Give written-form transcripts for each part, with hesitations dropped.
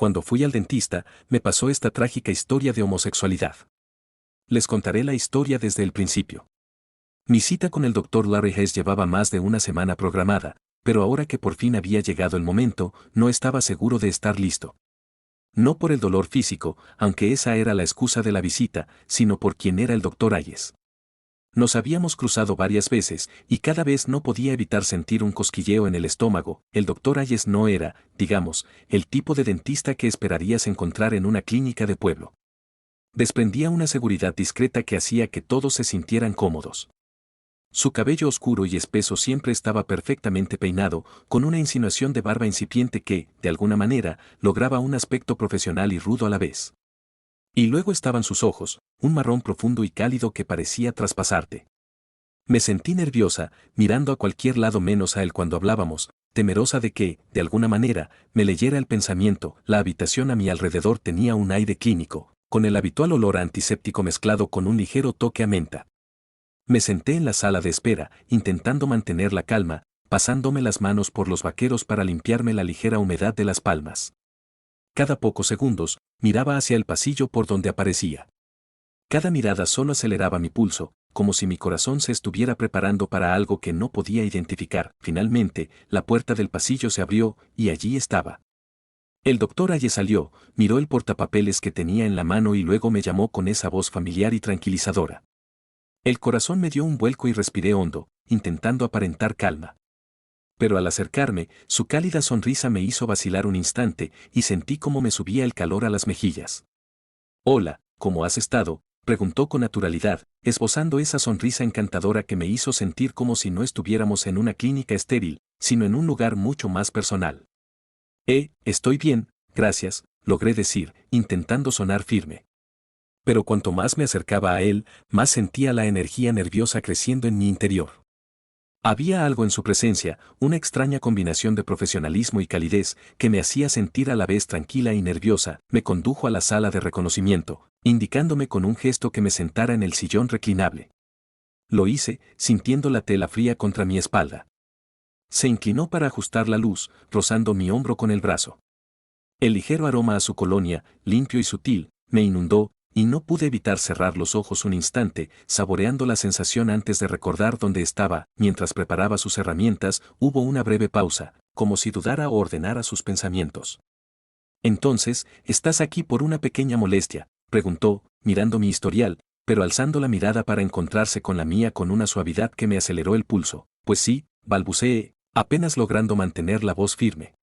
cuando fui al dentista, me pasó esta trágica historia de homosexualidad. Les contaré la historia desde el principio. Mi cita con el doctor Larry Hess llevaba más de una semana programada, pero ahora que por fin había llegado el momento, no estaba seguro de estar listo. No por el dolor físico, aunque esa era la excusa de la visita, sino por quién era el doctor Hayes. Nos habíamos cruzado varias veces, y cada vez no podía evitar sentir un cosquilleo en el estómago. El doctor Hayes no era, digamos, el tipo de dentista que esperarías encontrar en una clínica de pueblo. Desprendía una seguridad discreta que hacía que todos se sintieran cómodos. Su cabello oscuro y espeso siempre estaba perfectamente peinado, con una insinuación de barba incipiente que, de alguna manera, lograba un aspecto profesional y rudo a la vez. Y luego estaban sus ojos, un marrón profundo y cálido que parecía traspasarte. Me sentí nerviosa, mirando a cualquier lado menos a él cuando hablábamos, temerosa de que, de alguna manera, me leyera el pensamiento. La habitación a mi alrededor tenía un aire clínico, con el habitual olor a antiséptico mezclado con un ligero toque a menta. Me senté en la sala de espera, intentando mantener la calma, pasándome las manos por los vaqueros para limpiarme la ligera humedad de las palmas. Cada pocos segundos, miraba hacia el pasillo por donde aparecía. Cada mirada solo aceleraba mi pulso, como si mi corazón se estuviera preparando para algo que no podía identificar. Finalmente, la puerta del pasillo se abrió, y allí estaba. El doctor Hayes salió, miró el portapapeles que tenía en la mano y luego me llamó con esa voz familiar y tranquilizadora. El corazón me dio un vuelco y respiré hondo, intentando aparentar calma. Pero al acercarme, su cálida sonrisa me hizo vacilar un instante y sentí cómo me subía el calor a las mejillas. «Hola, ¿cómo has estado?», preguntó con naturalidad, esbozando esa sonrisa encantadora que me hizo sentir como si no estuviéramos en una clínica estéril, sino en un lugar mucho más personal. Estoy bien, gracias», logré decir, intentando sonar firme. Pero cuanto más me acercaba a él, más sentía la energía nerviosa creciendo en mi interior. Había algo en su presencia, una extraña combinación de profesionalismo y calidez, que me hacía sentir a la vez tranquila y nerviosa. Me condujo a la sala de reconocimiento, indicándome con un gesto que me sentara en el sillón reclinable. Lo hice, sintiendo la tela fría contra mi espalda. Se inclinó para ajustar la luz, rozando mi hombro con el brazo. El ligero aroma a su colonia, limpio y sutil, me inundó, y no pude evitar cerrar los ojos un instante, saboreando la sensación antes de recordar dónde estaba. Mientras preparaba sus herramientas, hubo una breve pausa, como si dudara o ordenara sus pensamientos. «Entonces, ¿estás aquí por una pequeña molestia?», preguntó, mirando mi historial, pero alzando la mirada para encontrarse con la mía con una suavidad que me aceleró el pulso. «Pues sí», balbuceé, apenas logrando mantener la voz firme.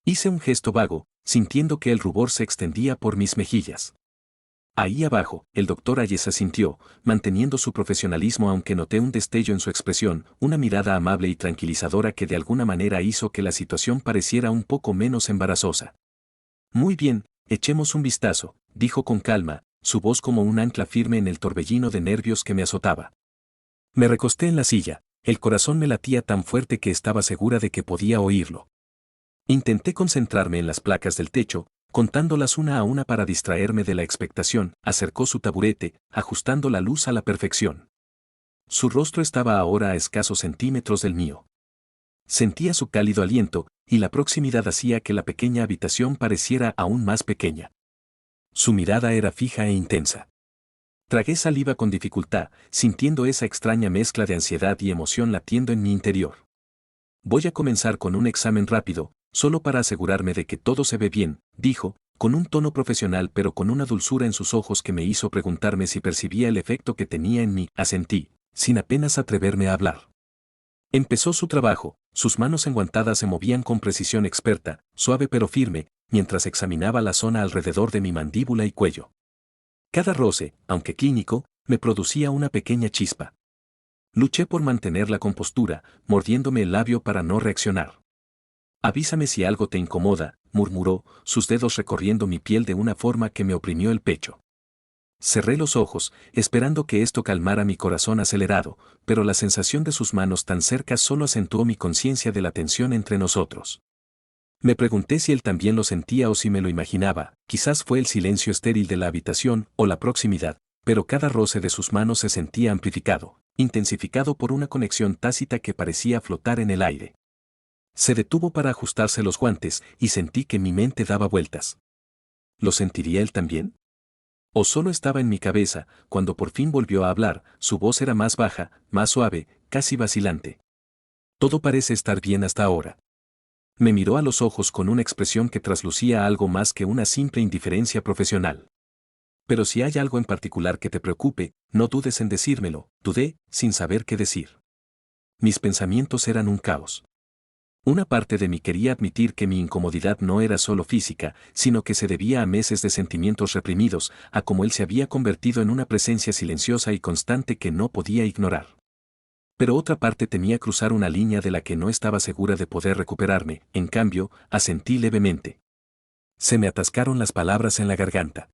Hice un gesto vago, sintiendo que el rubor se extendía por mis mejillas. «Ahí abajo», el doctor Hayes asintió, manteniendo su profesionalismo aunque noté un destello en su expresión, una mirada amable y tranquilizadora que de alguna manera hizo que la situación pareciera un poco menos embarazosa. «Muy bien, echemos un vistazo», dijo con calma, su voz como un ancla firme en el torbellino de nervios que me azotaba. Me recosté en la silla, el corazón me latía tan fuerte que estaba segura de que podía oírlo. Intenté concentrarme en las placas del techo, contándolas una a una para distraerme de la expectación. Acercó su taburete, ajustando la luz a la perfección. Su rostro estaba ahora a escasos centímetros del mío. Sentía su cálido aliento, y la proximidad hacía que la pequeña habitación pareciera aún más pequeña. Su mirada era fija e intensa. Tragué saliva con dificultad, sintiendo esa extraña mezcla de ansiedad y emoción latiendo en mi interior. «Voy a comenzar con un examen rápido, solo para asegurarme de que todo se ve bien», dijo, con un tono profesional pero con una dulzura en sus ojos que me hizo preguntarme si percibía el efecto que tenía en mí. Asentí, sin apenas atreverme a hablar. Empezó su trabajo, sus manos enguantadas se movían con precisión experta, suave pero firme, mientras examinaba la zona alrededor de mi mandíbula y cuello. Cada roce, aunque clínico, me producía una pequeña chispa. Luché por mantener la compostura, mordiéndome el labio para no reaccionar. «Avísame si algo te incomoda», murmuró, sus dedos recorriendo mi piel de una forma que me oprimió el pecho. Cerré los ojos, esperando que esto calmara mi corazón acelerado, pero la sensación de sus manos tan cerca solo acentuó mi conciencia de la tensión entre nosotros. Me pregunté si él también lo sentía o si me lo imaginaba. Quizás fue el silencio estéril de la habitación o la proximidad, pero cada roce de sus manos se sentía amplificado, intensificado por una conexión tácita que parecía flotar en el aire. Se detuvo para ajustarse los guantes y sentí que mi mente daba vueltas. ¿Lo sentiría él también? ¿O solo estaba en mi cabeza? Cuando por fin volvió a hablar, su voz era más baja, más suave, casi vacilante. Todo parece estar bien hasta ahora. Me miró a los ojos con una expresión que traslucía algo más que una simple indiferencia profesional. Pero si hay algo en particular que te preocupe, no dudes en decírmelo. Dudé, sin saber qué decir. Mis pensamientos eran un caos. Una parte de mí quería admitir que mi incomodidad no era solo física, sino que se debía a meses de sentimientos reprimidos, a cómo él se había convertido en una presencia silenciosa y constante que no podía ignorar. Pero otra parte temía cruzar una línea de la que no estaba segura de poder recuperarme. En cambio, asentí levemente. Se me atascaron las palabras en la garganta.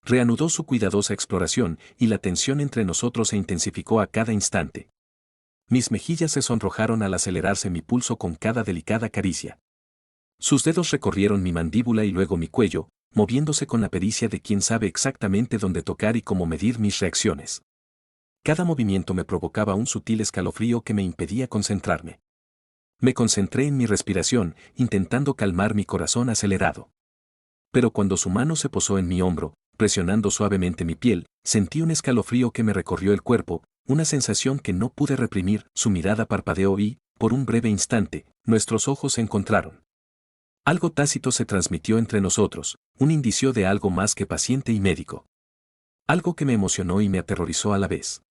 Reanudó su cuidadosa exploración y la tensión entre nosotros se intensificó a cada instante. Mis mejillas se sonrojaron al acelerarse mi pulso con cada delicada caricia. Sus dedos recorrieron mi mandíbula y luego mi cuello, moviéndose con la pericia de quien sabe exactamente dónde tocar y cómo medir mis reacciones. Cada movimiento me provocaba un sutil escalofrío que me impedía concentrarme. Me concentré en mi respiración, intentando calmar mi corazón acelerado. Pero cuando su mano se posó en mi hombro, presionando suavemente mi piel, sentí un escalofrío que me recorrió el cuerpo, una sensación que no pude reprimir. Su mirada parpadeó y, por un breve instante, nuestros ojos se encontraron. Algo tácito se transmitió entre nosotros, un indicio de algo más que paciente y médico. Algo que me emocionó y me aterrorizó a la vez.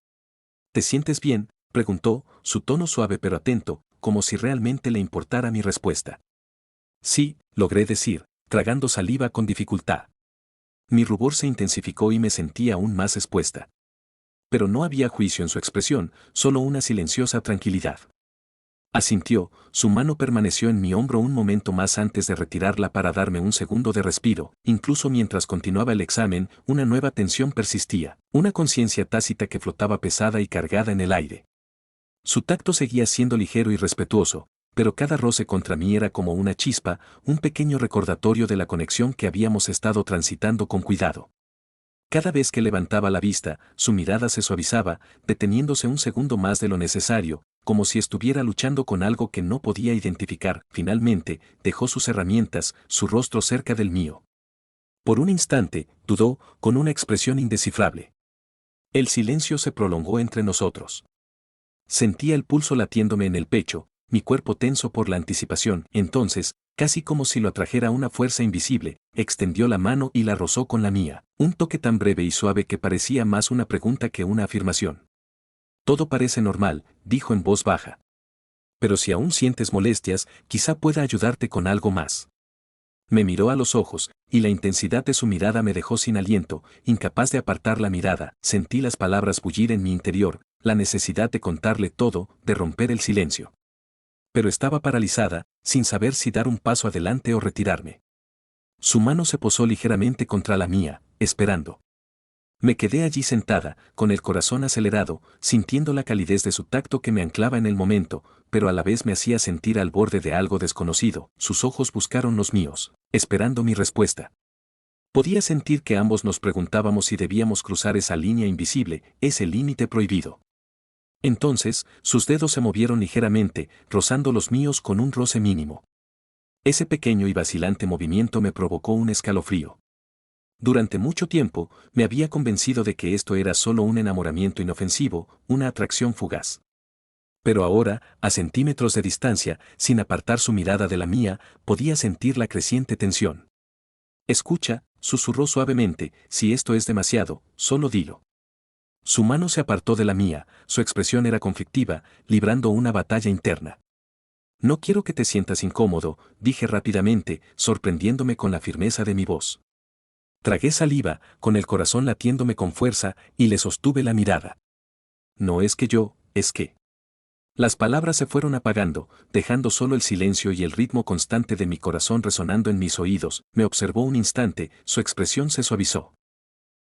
¿Te sientes bien?, preguntó, su tono suave pero atento, como si realmente le importara mi respuesta. Sí, logré decir, tragando saliva con dificultad. Mi rubor se intensificó y me sentí aún más expuesta. Pero no había juicio en su expresión, solo una silenciosa tranquilidad. Asintió, su mano permaneció en mi hombro un momento más antes de retirarla para darme un segundo de respiro. Incluso mientras continuaba el examen, una nueva tensión persistía, una conciencia tácita que flotaba pesada y cargada en el aire. Su tacto seguía siendo ligero y respetuoso, pero cada roce contra mí era como una chispa, un pequeño recordatorio de la conexión que habíamos estado transitando con cuidado. Cada vez que levantaba la vista, su mirada se suavizaba, deteniéndose un segundo más de lo necesario, como si estuviera luchando con algo que no podía identificar. Finalmente, dejó sus herramientas, su rostro cerca del mío. Por un instante, dudó, con una expresión indescifrable. El silencio se prolongó entre nosotros. Sentía el pulso latiéndome en el pecho, mi cuerpo tenso por la anticipación. Entonces, casi como si lo atrajera una fuerza invisible, extendió la mano y la rozó con la mía, un toque tan breve y suave que parecía más una pregunta que una afirmación. Todo parece normal, dijo en voz baja. Pero si aún sientes molestias, quizá pueda ayudarte con algo más. Me miró a los ojos, y la intensidad de su mirada me dejó sin aliento, incapaz de apartar la mirada. Sentí las palabras bullir en mi interior, la necesidad de contarle todo, de romper el silencio. Pero estaba paralizada, sin saber si dar un paso adelante o retirarme. Su mano se posó ligeramente contra la mía, esperando. Me quedé allí sentada, con el corazón acelerado, sintiendo la calidez de su tacto que me anclaba en el momento, pero a la vez me hacía sentir al borde de algo desconocido. Sus ojos buscaron los míos, esperando mi respuesta. Podía sentir que ambos nos preguntábamos si debíamos cruzar esa línea invisible, ese límite prohibido. Entonces, sus dedos se movieron ligeramente, rozando los míos con un roce mínimo. Ese pequeño y vacilante movimiento me provocó un escalofrío. Durante mucho tiempo, me había convencido de que esto era solo un enamoramiento inofensivo, una atracción fugaz. Pero ahora, a centímetros de distancia, sin apartar su mirada de la mía, podía sentir la creciente tensión. Escucha, susurró suavemente, si esto es demasiado, solo dilo. Su mano se apartó de la mía, su expresión era conflictiva, librando una batalla interna. No quiero que te sientas incómodo, dije rápidamente, sorprendiéndome con la firmeza de mi voz. Tragué saliva, con el corazón latiéndome con fuerza, y le sostuve la mirada. No es que yo, es que. Las palabras se fueron apagando, dejando solo el silencio y el ritmo constante de mi corazón resonando en mis oídos. Me observó un instante, su expresión se suavizó.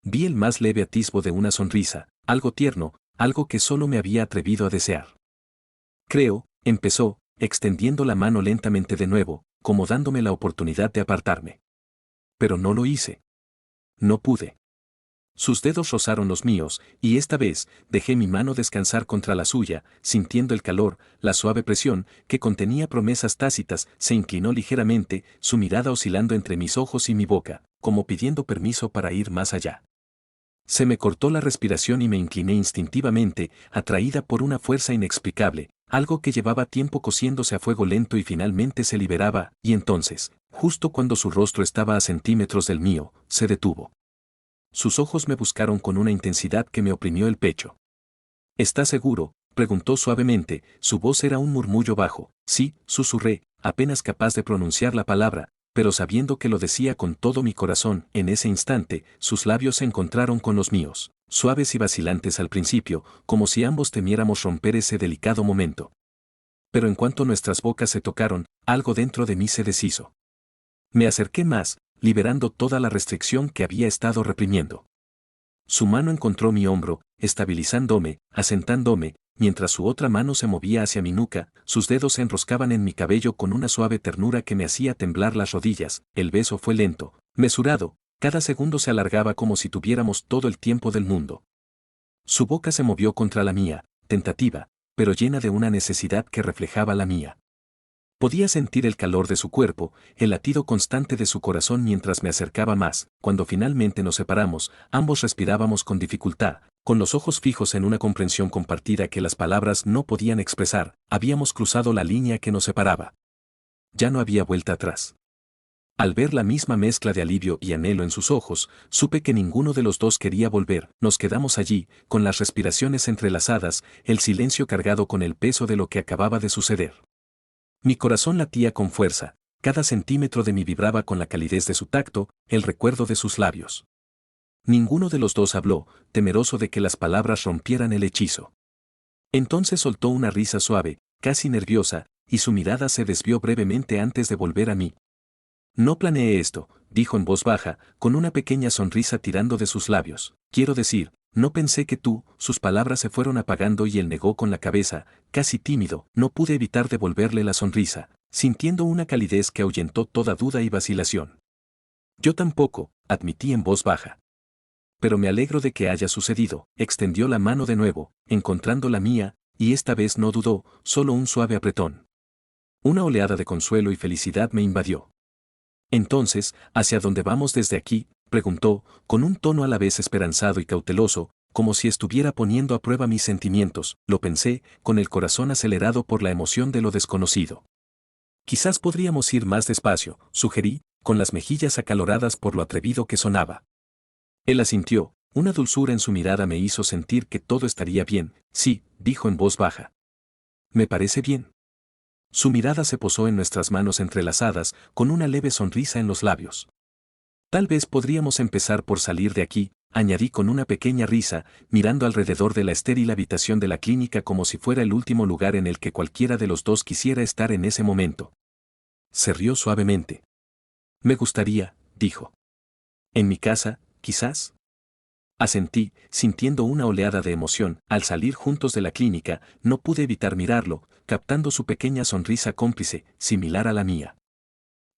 Vi el más leve atisbo de una sonrisa, algo tierno, algo que solo me había atrevido a desear. Creo, empezó, extendiendo la mano lentamente de nuevo, como dándome la oportunidad de apartarme. Pero no lo hice. No pude. Sus dedos rozaron los míos, y esta vez, dejé mi mano descansar contra la suya, sintiendo el calor, la suave presión, que contenía promesas tácitas. Se inclinó ligeramente, su mirada oscilando entre mis ojos y mi boca. como pidiendo permiso para ir más allá. Se me cortó la respiración y me incliné instintivamente, atraída por una fuerza inexplicable, algo que llevaba tiempo cociéndose a fuego lento y finalmente se liberaba, y entonces, justo cuando su rostro estaba a centímetros del mío, se detuvo. Sus ojos me buscaron con una intensidad que me oprimió el pecho. ¿Estás seguro?, preguntó suavemente, su voz era un murmullo bajo. Sí, susurré, apenas capaz de pronunciar la palabra, pero sabiendo que lo decía con todo mi corazón. En ese instante, sus labios se encontraron con los míos, suaves y vacilantes al principio, como si ambos temiéramos romper ese delicado momento. Pero en cuanto nuestras bocas se tocaron, algo dentro de mí se deshizo. Me acerqué más, liberando toda la restricción que había estado reprimiendo. Su mano encontró mi hombro, estabilizándome, asentándome, mientras su otra mano se movía hacia mi nuca, sus dedos se enroscaban en mi cabello con una suave ternura que me hacía temblar las rodillas. El beso fue lento, mesurado, cada segundo se alargaba como si tuviéramos todo el tiempo del mundo. Su boca se movió contra la mía, tentativa, pero llena de una necesidad que reflejaba la mía. Podía sentir el calor de su cuerpo, el latido constante de su corazón mientras me acercaba más. Cuando finalmente nos separamos, ambos respirábamos con dificultad, con los ojos fijos en una comprensión compartida que las palabras no podían expresar. Habíamos cruzado la línea que nos separaba. Ya no había vuelta atrás. Al ver la misma mezcla de alivio y anhelo en sus ojos, supe que ninguno de los dos quería volver. Nos quedamos allí, con las respiraciones entrelazadas, el silencio cargado con el peso de lo que acababa de suceder. Mi corazón latía con fuerza, cada centímetro de mí vibraba con la calidez de su tacto, el recuerdo de sus labios. Ninguno de los dos habló, temeroso de que las palabras rompieran el hechizo. Entonces soltó una risa suave, casi nerviosa, y su mirada se desvió brevemente antes de volver a mí. No planeé esto, dijo en voz baja, con una pequeña sonrisa tirando de sus labios. Quiero decir, no pensé que tú. Sus palabras se fueron apagando y él negó con la cabeza, casi tímido. No pude evitar devolverle la sonrisa, sintiendo una calidez que ahuyentó toda duda y vacilación. Yo tampoco, admití en voz baja. Pero me alegro de que haya sucedido. Extendió la mano de nuevo, encontrando la mía, y esta vez no dudó, solo un suave apretón. Una oleada de consuelo y felicidad me invadió. Entonces, ¿hacia dónde vamos desde aquí?, preguntó, con un tono a la vez esperanzado y cauteloso, como si estuviera poniendo a prueba mis sentimientos. Lo pensé, con el corazón acelerado por la emoción de lo desconocido. Quizás podríamos ir más despacio, sugerí, con las mejillas acaloradas por lo atrevido que sonaba. Él asintió, una dulzura en su mirada me hizo sentir que todo estaría bien. Sí, dijo en voz baja. Me parece bien. Su mirada se posó en nuestras manos entrelazadas, con una leve sonrisa en los labios. Tal vez podríamos empezar por salir de aquí, añadí con una pequeña risa, mirando alrededor de la estéril habitación de la clínica como si fuera el último lugar en el que cualquiera de los dos quisiera estar en ese momento. Se rió suavemente. Me gustaría, dijo. En mi casa, quizás. Asentí, sintiendo una oleada de emoción. Al salir juntos de la clínica, no pude evitar mirarlo, captando su pequeña sonrisa cómplice, similar a la mía.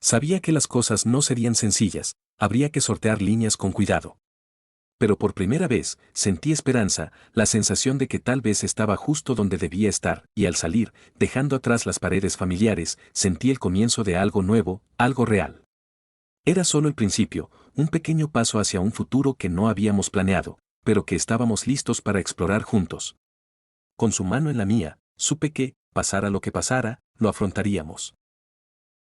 Sabía que las cosas no serían sencillas, habría que sortear líneas con cuidado. Pero por primera vez, sentí esperanza, la sensación de que tal vez estaba justo donde debía estar, y al salir, dejando atrás las paredes familiares, sentí el comienzo de algo nuevo, algo real. Era solo el principio, un pequeño paso hacia un futuro que no habíamos planeado, pero que estábamos listos para explorar juntos. Con su mano en la mía, supe que, pasara lo que pasara, lo afrontaríamos.